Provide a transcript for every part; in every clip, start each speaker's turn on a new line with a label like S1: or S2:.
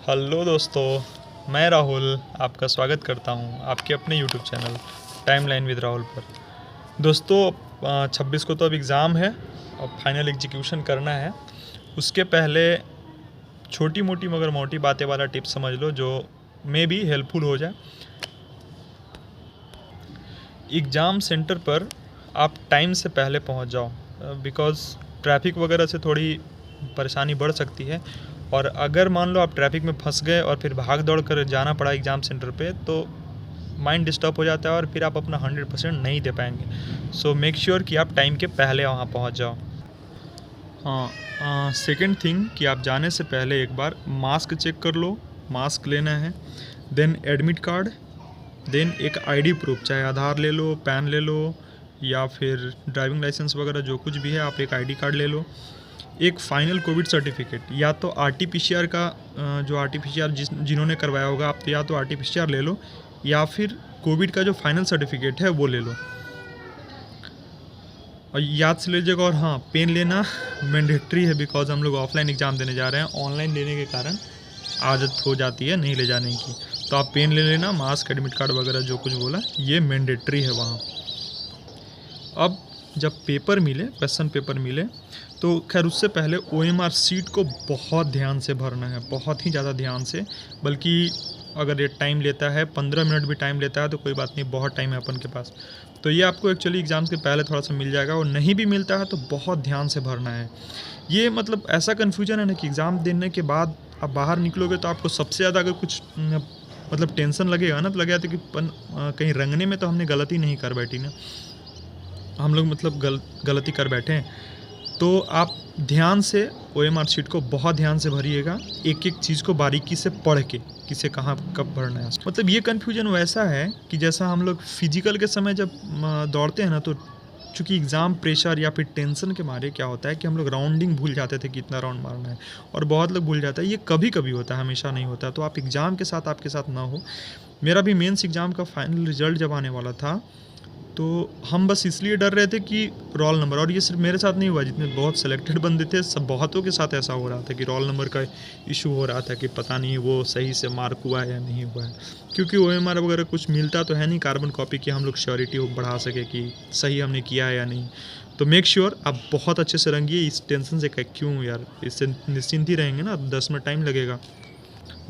S1: Hello दोस्तों, मैं राहुल आपका स्वागत करता हूं आपके अपने YouTube channel timeline with Rahul पर। दोस्तों 26 को तो अब एग्ज़ाम है और फाइनल एग्जीक्यूशन करना है। उसके पहले छोटी मोटी मगर मोटी बातें वाला टिप्स समझ लो जो मे भी हेल्पफुल हो जाए। एग्ज़ाम सेंटर पर आप टाइम से पहले पहुंच जाओ, बिकॉज़ ट्रैफिक वगैरह से थोड़ी परेशानी बढ़ सकती है। और अगर मान लो आप ट्रैफिक में फंस गए और फिर भाग दौड़ कर जाना पड़ा एग्ज़ाम सेंटर पे, तो माइंड डिस्टर्ब हो जाता है और फिर आप अपना 100% नहीं दे पाएंगे। सो मेक श्योर कि आप टाइम के पहले वहाँ पहुँच जाओ। हाँ, सेकेंड थिंग कि आप जाने से पहले एक बार मास्क चेक कर लो, मास्क लेना है। देन एडमिट कार्ड, देन एक आईडी प्रूफ, चाहे आधार ले लो, पैन ले लो या फिर ड्राइविंग लाइसेंस वगैरह जो कुछ भी है, आप एक आईडी कार्ड ले लो। एक फाइनल कोविड सर्टिफिकेट, या तो आरटीपीसीआर का, जो आरटीपीसीआर जिन्होंने करवाया होगा आप, तो या तो आरटीपीसीआर ले लो या फिर कोविड का जो फाइनल सर्टिफिकेट है वो ले लो। और याद से लीजिएगा। और हाँ, पेन लेना मैंडेटरी है, बिकॉज हम लोग ऑफलाइन एग्ज़ाम देने जा रहे हैं। ऑनलाइन लेने के कारण आदत हो जाती है नहीं ले जाने की, तो आप पेन ले लेना। मास्क, एडमिट कार्ड वगैरह जो कुछ बोला ये मैंडेटरी है वहाँ। अब जब पेपर मिले, क्वेश्चन पेपर मिले, तो खैर उससे पहले ओएमआर सीट को बहुत ध्यान से भरना है, बहुत ही ज़्यादा ध्यान से। बल्कि अगर ये टाइम लेता है 15 मिनट भी टाइम लेता है तो कोई बात नहीं, बहुत टाइम है अपन के पास। तो ये आपको एक्चुअली एग्ज़ाम्स के पहले थोड़ा सा मिल जाएगा, और नहीं भी मिलता है तो बहुत ध्यान से भरना है। ये मतलब ऐसा कन्फ्यूजन है ना कि एग्ज़ाम देने के बाद आप बाहर निकलोगे तो आपको सबसे ज़्यादा अगर कुछ मतलब टेंशन लगेगा ना, तो लगेगा तो कि कहीं रंगने में तो हमने गलती नहीं कर बैठी ना, हम लोग मतलब गलती कर बैठे हैं। तो आप ध्यान से ओएमआर शीट को बहुत ध्यान से भरिएगा, एक एक चीज़ को बारीकी से पढ़ के किसे कहाँ कब भरना है। मतलब ये कन्फ्यूजन वैसा है कि जैसा हम लोग फिजिकल के समय जब दौड़ते हैं ना, तो चूँकि एग्ज़ाम प्रेशर या फिर टेंशन के मारे क्या होता है कि हम लोग राउंडिंग भूल जाते थे, कितना राउंड मारना है, और बहुत लोग भूल जाता है। ये कभी कभी होता है, हमेशा नहीं होता। तो आप एग्ज़ाम के साथ आपके साथ ना हो। मेरा भी मेंस एग्ज़ाम का फाइनल रिजल्ट जब आने वाला था, तो हम बस इसलिए डर रहे थे कि रोल नंबर, और ये सिर्फ मेरे साथ नहीं हुआ, जितने बहुत सिलेक्टेड बंदे थे सब बहुतों के साथ ऐसा हो रहा था कि रोल नंबर का इशू हो रहा था कि पता नहीं वो सही से मार्क हुआ है या नहीं हुआ है। क्योंकि ओएमआर वगैरह कुछ मिलता तो है नहीं कार्बन कॉपी की, हम लोग श्योरिटी बढ़ा सके कि सही हमने किया है या नहीं। तो मेक श्योर आप बहुत अच्छे से रंगिए। इस टेंशन से क्यों यार, इससे निश्चिंत ही रहेंगे ना। 10 मिनट टाइम लगेगा।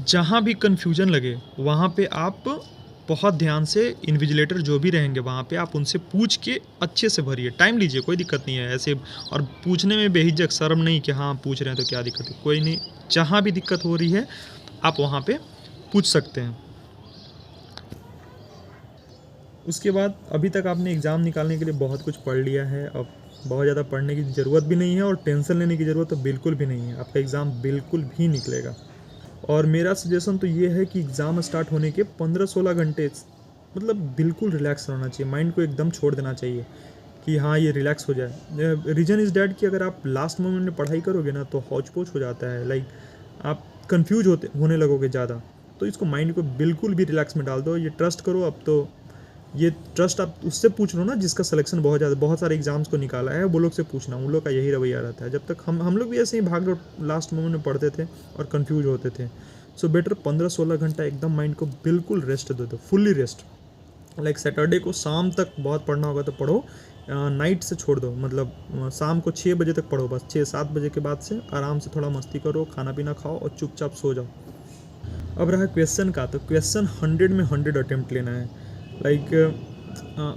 S1: जहाँ भी कन्फ्यूजन लगे वहाँ पे आप बहुत ध्यान से, इन्विजिलेटर जो भी रहेंगे वहाँ पे आप उनसे पूछ के अच्छे से भरिए। टाइम लीजिए, कोई दिक्कत नहीं है ऐसे। और पूछने में बेहिचक, शर्म नहीं कि हाँ पूछ रहे हैं तो क्या दिक्कत है, कोई नहीं। जहाँ भी दिक्कत हो रही है आप वहाँ पे पूछ सकते हैं। उसके बाद अभी तक आपने एग्ज़ाम निकालने के लिए बहुत कुछ पढ़ लिया है। अब बहुत ज़्यादा पढ़ने की ज़रूरत भी नहीं है और टेंशन लेने की ज़रूरत तो बिल्कुल भी नहीं है। आपका एग्ज़ाम बिल्कुल भी निकलेगा। और मेरा सजेशन तो ये है कि एग्ज़ाम स्टार्ट होने के 15-16 घंटे मतलब बिल्कुल रिलैक्स रहना चाहिए, माइंड को एकदम छोड़ देना चाहिए कि हाँ ये रिलैक्स हो जाए। रीज़न इज़ डैट कि अगर आप लास्ट मोमेंट में पढ़ाई करोगे ना तो हौच पौच हो जाता है, लाइक आप कंफ्यूज होने लगोगे ज़्यादा। तो इसको माइंड को बिल्कुल भी रिलैक्स में डाल दो, ये ट्रस्ट करो। अब तो ये ट्रस्ट आप उससे पूछ लो ना जिसका सिलेक्शन बहुत सारे एग्जाम्स को निकाला है, वो लोग से पूछना, उन लोग का यही रवैया रहता है। जब तक हम लोग भी ऐसे ही भाग दौड़ लास्ट मोमेंट में पढ़ते थे और कंफ्यूज होते थे। सो बेटर 15-16 घंटा एकदम माइंड को बिल्कुल रेस्ट दे दो, फुल्ली रेस्ट। लाइक सैटरडे को शाम तक बहुत पढ़ना होगा तो पढ़ो, नाइट से छोड़ दो। मतलब शाम को 6 बजे तक पढ़ो, बस 6-7 बजे के बाद से आराम से थोड़ा मस्ती करो, खाना पीना खाओ और चुपचाप सो जाओ। अब रहा क्वेश्चन का, तो क्वेश्चन 100 में 100 अटेम्प्ट लेना है। लाइक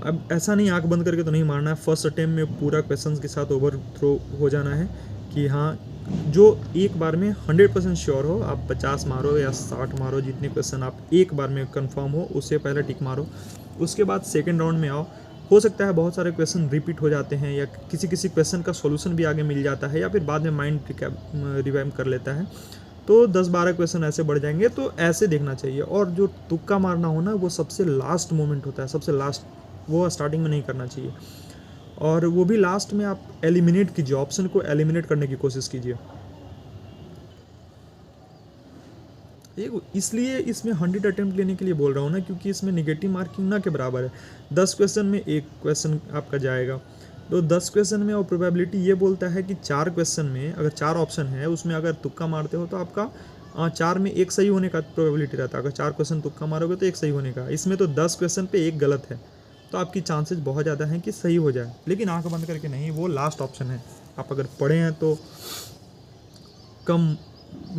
S1: अब ऐसा नहीं आंख बंद करके तो नहीं मारना है, फर्स्ट अटेम्प्ट में पूरा क्वेश्चन के साथ ओवर थ्रो हो जाना है कि हाँ जो एक बार में 100% श्योर हो। आप 50 मारो या 60 मारो, जितने क्वेश्चन आप एक बार में कंफर्म हो उससे पहले टिक मारो। उसके बाद सेकेंड राउंड में आओ। हो सकता है बहुत सारे क्वेश्चन रिपीट हो जाते हैं या किसी क्वेश्चन का सॉल्यूशन भी आगे मिल जाता है या फिर बाद में माइंड रिवाइव कर लेता है, तो 10-12 क्वेश्चन ऐसे बढ़ जाएंगे। तो ऐसे देखना चाहिए। और जो तुक्का मारना हो ना, वो सबसे लास्ट मोमेंट होता है, सबसे लास्ट, वो स्टार्टिंग में नहीं करना चाहिए। और वो भी लास्ट में आप एलिमिनेट कीजिए, ऑप्शन को एलिमिनेट करने की कोशिश कीजिए। इसलिए इसमें 100 अटेम्प्ट लेने के लिए बोल रहा हूँ ना, क्योंकि इसमें नेगेटिव मार्किंग ना के बराबर है। 10 क्वेश्चन में एक क्वेश्चन आपका जाएगा, तो 10 क्वेश्चन में और प्रोबेबिलिटी ये बोलता है कि 4 क्वेश्चन में अगर 4 ऑप्शन है उसमें अगर तुक्का मारते हो तो आपका 4 में एक सही होने का प्रोबेबिलिटी रहता है। अगर 4 क्वेश्चन तुक्का मारोगे तो एक सही होने का। इसमें तो 10 क्वेश्चन पे एक गलत है, तो आपकी चांसेस बहुत ज़्यादा हैं कि सही हो जाए। लेकिन आंख बंद करके नहीं, वो लास्ट ऑप्शन है। आप अगर पढ़े हैं तो कम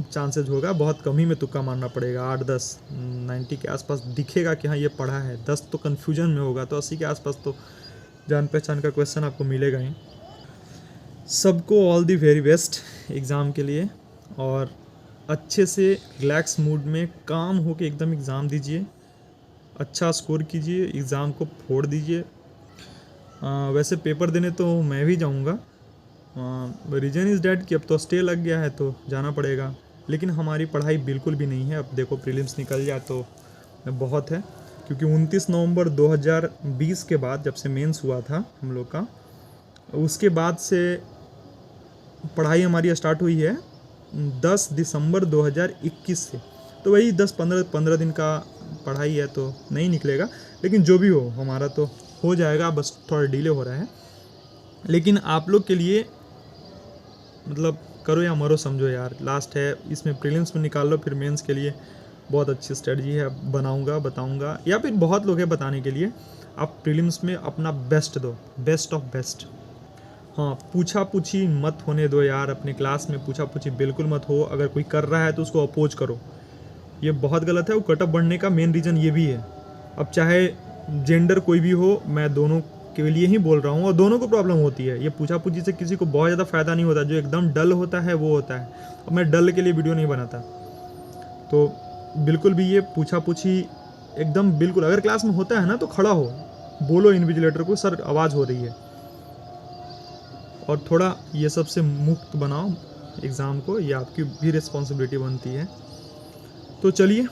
S1: चांसेस होगा, बहुत कम ही में तुक्का मारना पड़ेगा। 8-10 90 के आसपास दिखेगा कि हाँ ये पढ़ा है, 10 तो कन्फ्यूजन में होगा, तो 80 के आसपास तो जान पहचान का क्वेश्चन आपको मिलेगा ही। सबको all the very best exam के लिए, और अच्छे से रिलैक्स मूड में काम होके एकदम एग्ज़ाम दीजिए, अच्छा स्कोर कीजिए, एग्ज़ाम को फोड़ दीजिए। वैसे पेपर देने तो मैं भी जाऊंगा, रीज़न इज़ डैट कि अब तो स्टे लग गया है तो जाना पड़ेगा, लेकिन हमारी पढ़ाई बिल्कुल भी नहीं है। अब देखो प्रीलिम्स निकल जाए तो बहुत है, क्योंकि 29 नवंबर 2020 के बाद, जब से मेंस हुआ था हम लोग का, उसके बाद से पढ़ाई हमारी स्टार्ट हुई है 10 दिसंबर 2021 से। तो वही 10-15 दिन का पढ़ाई है, तो नहीं निकलेगा। लेकिन जो भी हो हमारा तो हो जाएगा, बस थोड़ा डिले हो रहा है। लेकिन आप लोग के लिए मतलब करो या मरो समझो यार, लास्ट है। इसमें प्रीलिम्स में निकाल लो, फिर मेंस के लिए बहुत अच्छी स्ट्रेटजी है, बनाऊंगा, बताऊंगा, या फिर बहुत लोग हैं बताने के लिए। आप प्रीलिम्स में अपना बेस्ट दो, बेस्ट ऑफ बेस्ट। हाँ, पूछा पूछी मत होने दो यार, अपने क्लास में पूछा पूछी बिल्कुल मत हो। अगर कोई कर रहा है तो उसको अपोज करो, ये बहुत गलत है। वो कटअप बढ़ने का मेन रीज़न ये भी है। अब चाहे जेंडर कोई भी हो, मैं दोनों के लिए ही बोल रहा हूँ, और दोनों को प्रॉब्लम होती है। ये पूछा पूछी से किसी को बहुत ज़्यादा फ़ायदा नहीं होता, जो एकदम डल होता है वो होता है। अब मैं डल के लिए वीडियो नहीं बनाता, तो बिल्कुल भी ये पूछा पूछी एकदम बिल्कुल, अगर क्लास में होता है ना तो खड़ा हो, बोलो इन्विजिलेटर को, सर आवाज़ हो रही है, और थोड़ा ये सब से मुक्त बनाओ एग्ज़ाम को, ये आपकी भी रिस्पॉन्सिबिलिटी बनती है। तो चलिए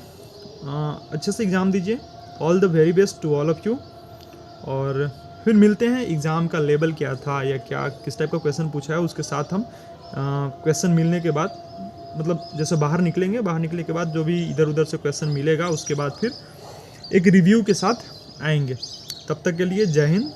S1: अच्छे से एग्ज़ाम दीजिए, all the very best to all of you, और फिर मिलते हैं। एग्ज़ाम का लेवल क्या था या क्या किस टाइप का क्वेश्चन पूछा है, उसके साथ हम क्वेश्चन मिलने के बाद, मतलब जैसे बाहर निकलेंगे, बाहर निकलने के बाद जो भी इधर उधर से क्वेश्चन मिलेगा, उसके बाद फिर एक रिव्यू के साथ आएंगे। तब तक के लिए जय हिंद,